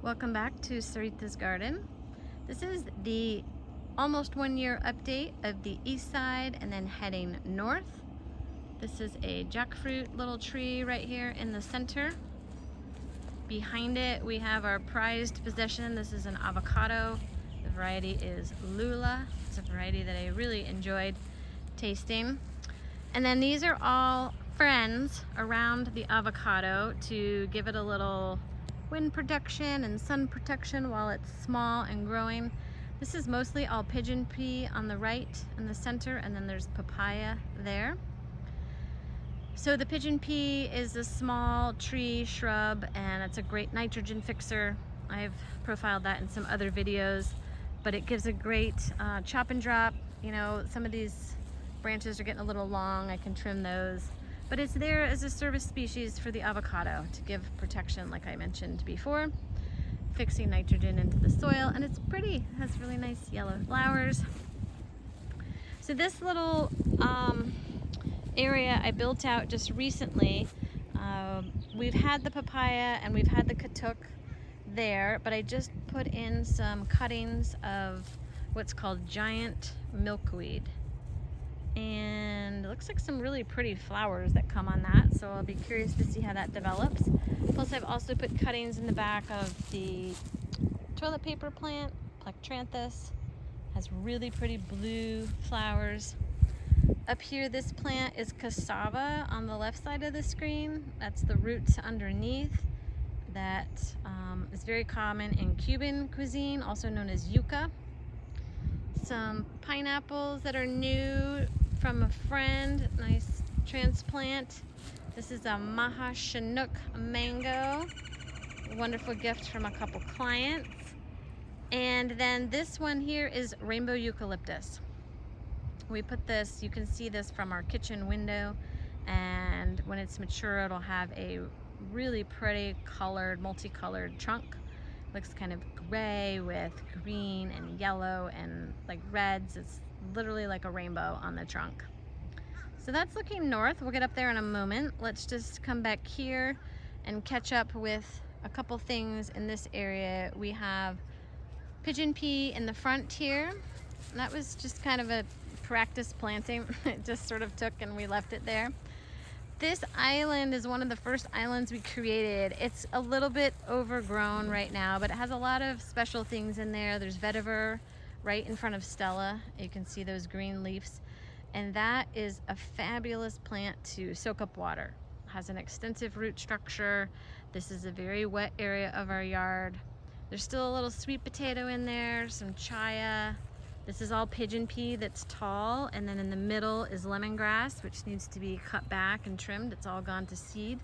Welcome back to Sarita's Garden. This is the almost 1 year update of the east side and then heading north. This is a jackfruit little tree right here in the center. Behind it we have our prized possession. This is an avocado. The variety is Lula. It's a variety that I really enjoyed tasting. And then these are all friends around the avocado to give it a little wind protection and sun protection while it's small and growing. This is mostly all pigeon pea on the right in the center, and then there's papaya there. So the pigeon pea is a small tree shrub and it's a great nitrogen fixer. I've profiled that in some other videos, but it gives a great chop and drop. You know, some of these branches are getting a little long, I can trim those. But it's there as a service species for the avocado to give protection, like I mentioned before, fixing nitrogen into the soil, and it's pretty. It has really nice yellow flowers. So this little area I built out just recently. We've had the papaya and we've had the katuk there, but I just put in some cuttings of what's called giant milkweed. And it looks like some really pretty flowers that come on that, so I'll be curious to see how that develops. Plus I've also put cuttings in the back of the toilet paper plant, Plectranthus. Has really pretty blue flowers. Up here, this plant is cassava on the left side of the screen. That's the roots underneath. That is very common in Cuban cuisine, also known as yuca. Some pineapples that are new from a friend, nice transplant. This is a mahachanook mango, a wonderful gift from a couple clients. And then this one here is rainbow eucalyptus. We put this, you can see this from our kitchen window, and when it's mature it'll have a really pretty colored, multicolored trunk. Looks kind of gray with green and yellow and like reds. It's literally like a rainbow on the trunk. So that's looking north. We'll get up there in a moment. Let's just come back here and catch up with a couple things in this area. We have pigeon pea in the front here. And that was just kind of a practice planting. It just sort of took and we left it there. This island is one of the first islands we created. It's a little bit overgrown right now, but it has a lot of special things in there. There's vetiver right in front of Stella. You can see those green leaves. And that is a fabulous plant to soak up water. It has an extensive root structure. This is a very wet area of our yard. There's still a little sweet potato in there, some chaya. This is all pigeon pea that's tall, and then in the middle is lemongrass, which needs to be cut back and trimmed. It's all gone to seed.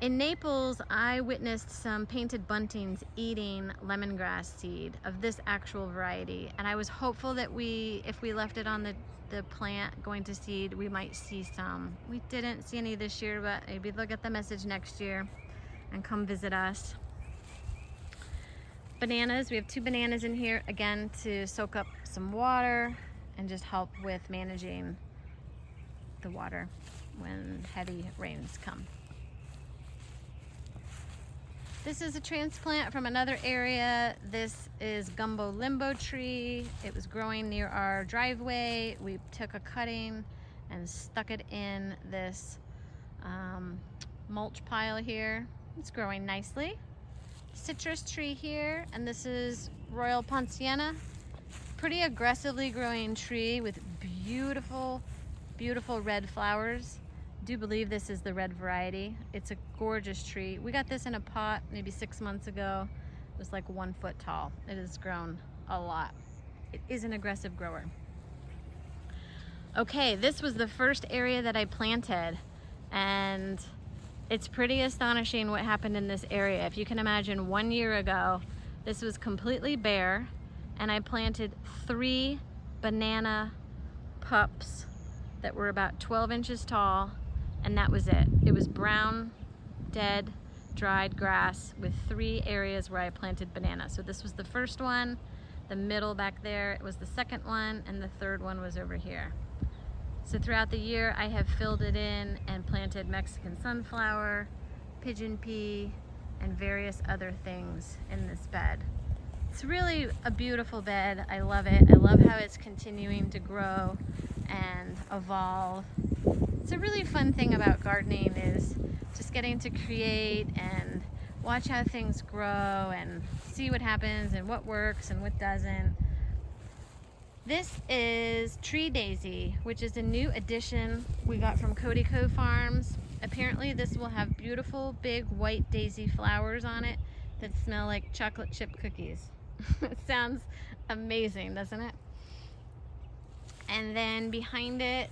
In Naples, I witnessed some painted buntings eating lemongrass seed of this actual variety, and I was hopeful that if we left it on the plant going to seed, we might see some. We didn't see any this year, but maybe they'll get the message next year and come visit us. Bananas, we have 2 bananas in here, again, to soak up some water and just help with managing the water when heavy rains come. This is a transplant from another area. This is gumbo limbo tree. It was growing near our driveway. We took a cutting and stuck it in this mulch pile here. It's growing nicely. Citrus tree here, and this is Royal Ponciana. Pretty aggressively growing tree with beautiful, beautiful red flowers. Do believe this is the red variety. It's a gorgeous tree. We got this in a pot maybe 6 months ago. It was like 1 foot tall. It has grown a lot. It is an aggressive grower. Okay, this was the first area that I planted, and it's pretty astonishing what happened in this area. If you can imagine, 1 year ago, this was completely bare, and I planted 3 banana pups that were about 12 inches tall, and that was it. It was brown, dead, dried grass with 3 areas where I planted banana. So this was the first one, the middle back there, it was the second one, and the third one was over here. So throughout the year, I have filled it in and planted Mexican sunflower, pigeon pea, and various other things in this bed. It's really a beautiful bed. I love it. I love how it's continuing to grow and evolve. It's a really fun thing about gardening is just getting to create and watch how things grow and see what happens and what works and what doesn't. This is tree daisy, which is a new addition we got from Cody Co Farms. Apparently this will have beautiful big white daisy flowers on it that smell like chocolate chip cookies. It sounds amazing, doesn't it? And then behind it,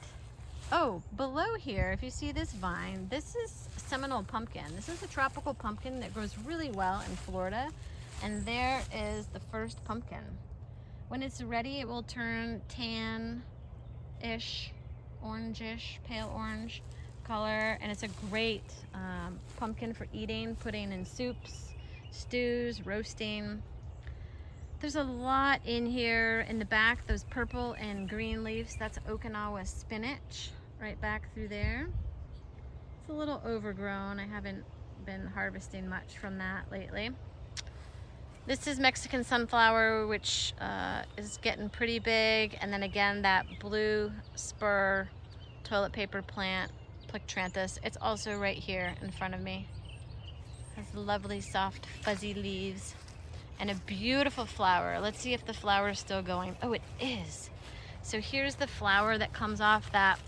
oh, below here, if you see this vine, this is Seminole pumpkin. This is a tropical pumpkin that grows really well in Florida. And there is the first pumpkin. When it's ready, it will turn tan-ish, orangish, pale orange color. And it's a great pumpkin for eating, putting in soups, stews, roasting. There's a lot in here in the back, those purple and green leaves. That's Okinawa spinach right back through there. It's a little overgrown. I haven't been harvesting much from that lately. This is Mexican sunflower, which is getting pretty big. And then again, that blue spur toilet paper plant, Plectranthus. It's also right here in front of me. Has lovely, soft, fuzzy leaves and a beautiful flower. Let's see if the flower is still going. Oh, it is. So here's the flower that comes off that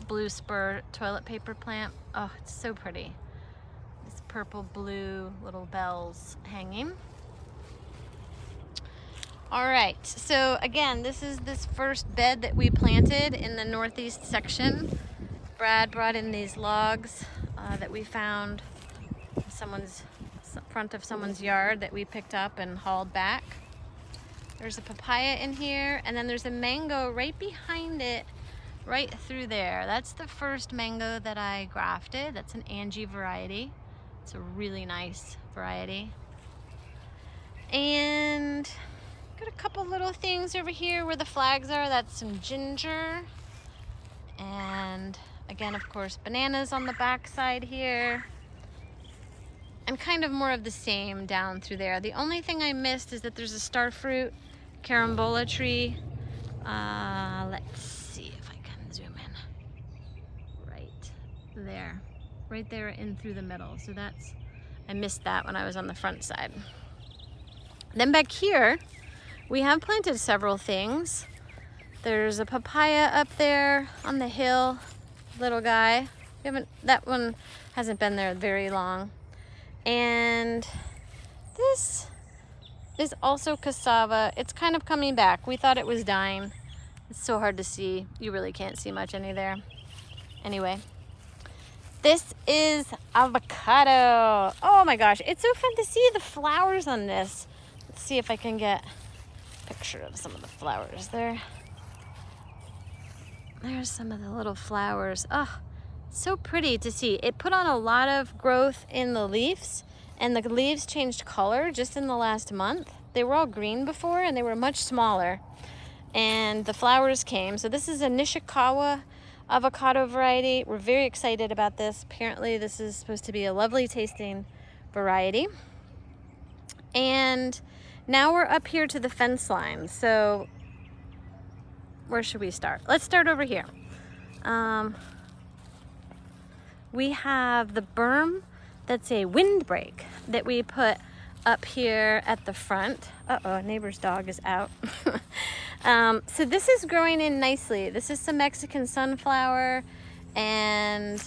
blue spur toilet paper plant. Oh, it's so pretty. This purple blue little bells hanging. All right, so again, this is this first bed that we planted in the northeast section. Brad brought in these logs that we found in front of someone's yard that we picked up and hauled back. There's a papaya in here, and then there's a mango right behind it, right through there. That's the first mango that I grafted. That's an Angie variety. It's a really nice variety. And got a couple little things over here where the flags are. That's some ginger. And again, of course, bananas on the back side here. And kind of more of the same down through there. The only thing I missed is that there's a starfruit carambola tree. Let's see if I can zoom in. Right there in through the middle. So I missed that when I was on the front side. Then back here, we have planted several things. There's a papaya up there on the hill, little guy. That one hasn't been there very long. And this is also cassava. It's kind of coming back. We thought it was dying. It's so hard to see. You really can't see much there. Anyway, this is avocado. Oh my gosh, it's so fun to see the flowers on this. Let's see if I can get a picture of some of the flowers there. There's some of the little flowers. Oh, so pretty to see. It put on a lot of growth in the leaves, and the leaves changed color just in the last month. They were all green before, and they were much smaller, and the flowers came. So this is a Nishikawa avocado variety. We're very excited about this. Apparently this is supposed to be a lovely tasting variety. And now we're up here to the fence line. So where should we start? Let's start over here. We have the berm that's a windbreak that we put up here at the front. Uh-oh, neighbor's dog is out. So this is growing in nicely. This is some Mexican sunflower and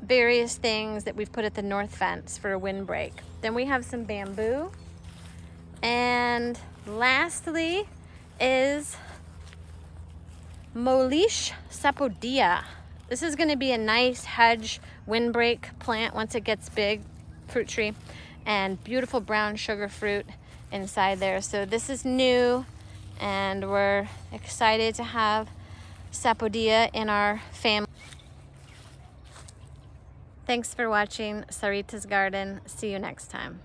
various things that we've put at the north fence for a windbreak. Then we have some bamboo. And lastly is Molish sapodilla. This is going to be a nice hedge windbreak plant once it gets big, fruit tree, and beautiful brown sugar fruit inside there. So this is new, and we're excited to have sapodilla in our family. Thanks for watching Sarita's Garden. See you next time.